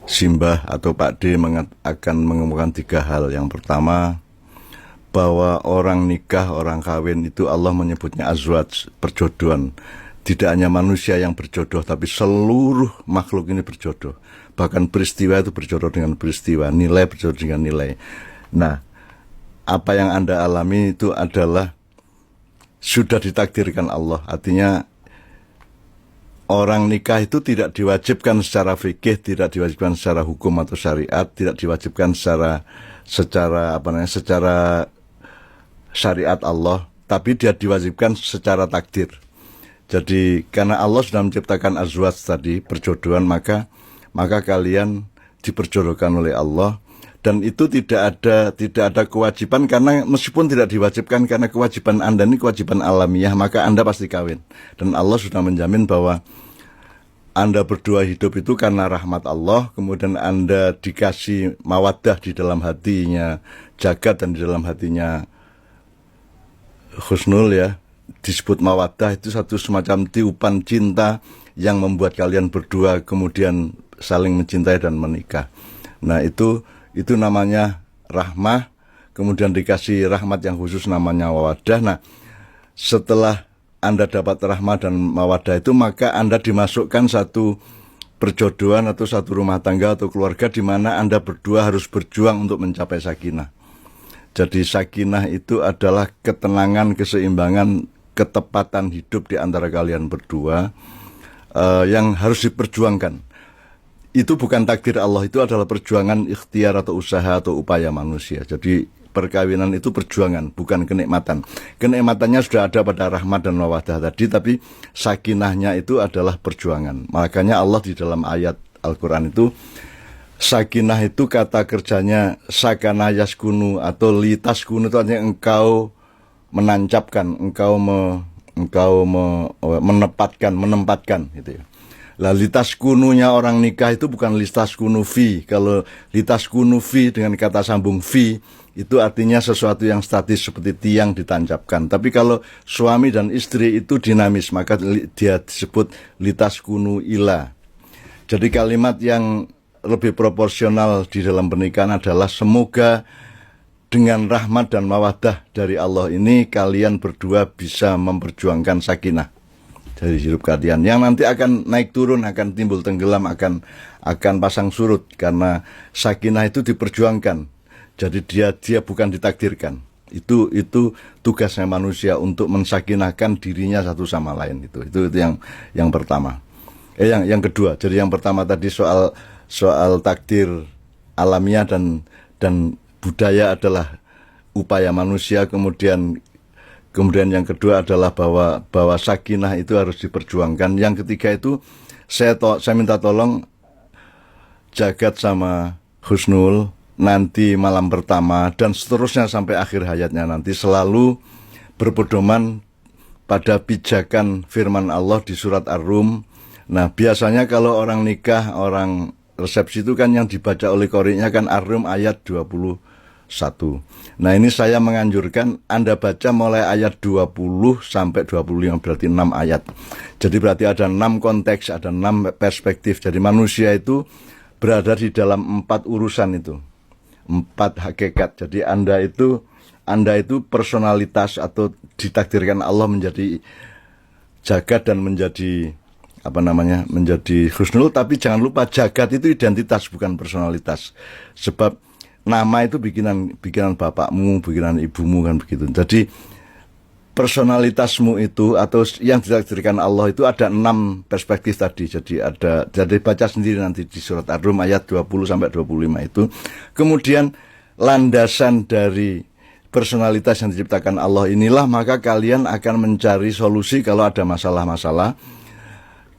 Simbah atau Pak D akan mengemukakan 3 hal. Yang pertama, bahwa orang nikah, orang kawin itu Allah menyebutnya azwaj, perjodohan. Tidak hanya manusia yang berjodoh, tapi seluruh makhluk ini berjodoh. Bahkan peristiwa itu berjodoh dengan peristiwa, nilai berjodoh dengan nilai. Nah, apa yang Anda alami itu adalah sudah ditakdirkan Allah. Artinya orang nikah itu tidak diwajibkan secara fikih, tidak diwajibkan secara hukum atau syariat, tidak diwajibkan secara syariat Allah, tapi dia diwajibkan secara takdir. Jadi karena Allah sudah menciptakan azwaj tadi, perjodohan, maka kalian diperjodohkan oleh Allah. Dan itu tidak ada kewajiban, karena meskipun tidak diwajibkan, karena kewajiban Anda ini kewajiban alamiah, maka Anda pasti kawin. Dan Allah sudah menjamin bahwa Anda berdua hidup itu karena rahmat Allah, kemudian Anda dikasih mawaddah di dalam hatinya Jagat dan di dalam hatinya Husnul, ya, disebut mawaddah itu satu semacam tiupan cinta yang membuat kalian berdua kemudian saling mencintai dan menikah. Nah, itu namanya rahmah, kemudian dikasih rahmat yang khusus namanya mawaddah. Nah, setelah Anda dapat rahmah dan mawaddah itu, maka Anda dimasukkan satu perjodohan atau satu rumah tangga atau keluarga di mana Anda berdua harus berjuang untuk mencapai sakinah. Jadi sakinah itu adalah ketenangan, keseimbangan, ketepatan hidup di antara kalian berdua yang harus diperjuangkan. Itu bukan takdir Allah, itu adalah perjuangan ikhtiar atau usaha atau upaya manusia. Jadi perkawinan itu perjuangan, bukan kenikmatan. Kenikmatannya sudah ada pada rahmat dan mawaddah tadi, tapi sakinahnya itu adalah perjuangan. Makanya Allah di dalam ayat Al-Quran itu, sakinah itu kata kerjanya sakana yaskunu atau litaskunu, itu artinya engkau menancapkan, engkau menempatkan gitu ya. Lah litaskununya orang nikah itu bukan litaskunu fi. Kalau litaskunu fi dengan kata sambung fi itu artinya sesuatu yang statis seperti tiang ditancapkan. Tapi kalau suami dan istri itu dinamis, maka dia disebut litaskunu ila. Jadi kalimat yang lebih proporsional di dalam pernikahan adalah semoga dengan rahmat dan mawaddah dari Allah ini kalian berdua bisa memperjuangkan sakinah dari hidup kalian, yang nanti akan naik turun, akan timbul tenggelam, akan pasang surut, karena sakinah itu diperjuangkan. Jadi dia bukan ditakdirkan. Itu tugasnya manusia untuk mensakinahkan dirinya satu sama lain. Itu yang pertama. Yang kedua. Jadi yang pertama tadi soal takdir alamiah dan budaya adalah upaya manusia, kemudian yang kedua adalah bahwa sakinah itu harus diperjuangkan. Yang ketiga itu saya minta tolong Jagat sama Husnul nanti malam pertama dan seterusnya sampai akhir hayatnya nanti selalu berpedoman pada pijakan firman Allah di surat Ar-Rum. Nah, biasanya kalau orang nikah, orang resepsi itu kan yang dibaca oleh qori'nya kan Ar-Rum ayat 21. Nah, ini saya menganjurkan Anda baca mulai ayat 20 sampai 25, berarti 6 ayat. Jadi berarti ada 6 konteks, ada 6 perspektif. Jadi manusia itu berada di dalam 4 urusan itu, 4 hakikat. Jadi Anda itu personalitas atau ditakdirkan Allah menjadi Jagat dan menjadi menjadi Husnul. Tapi jangan lupa Jagat itu identitas, bukan personalitas. Sebab nama itu bikinan bapakmu, bikinan ibumu, kan begitu. Jadi personalitasmu itu atau yang ditakdirkan Allah itu ada 6 perspektif tadi. Jadi baca sendiri nanti di surat Ar-Rum ayat 20 sampai 25 itu. Kemudian landasan dari personalitas yang diciptakan Allah inilah, maka kalian akan mencari solusi kalau ada masalah-masalah.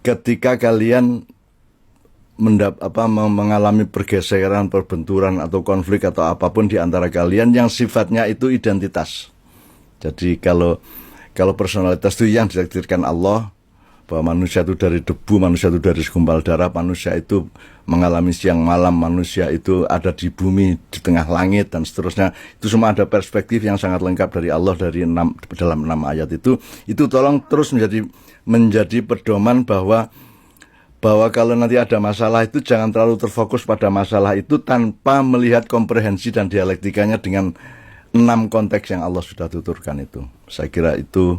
Ketika kalian mengalami pergeseran, perbenturan atau konflik atau apapun di antara kalian yang sifatnya itu identitas. Jadi kalau personalitas itu yang ditakdirkan Allah, bahwa manusia itu dari debu, manusia itu dari segumpal darah, manusia itu mengalami siang malam, manusia itu ada di bumi, di tengah langit, dan seterusnya. Itu semua ada perspektif yang sangat lengkap dari Allah dalam 6 ayat itu tolong terus menjadi pedoman bahwa bahwa kalau nanti ada masalah itu jangan terlalu terfokus pada masalah itu tanpa melihat komprehensi dan dialektikanya dengan 6 konteks yang Allah sudah tuturkan itu. Saya kira itu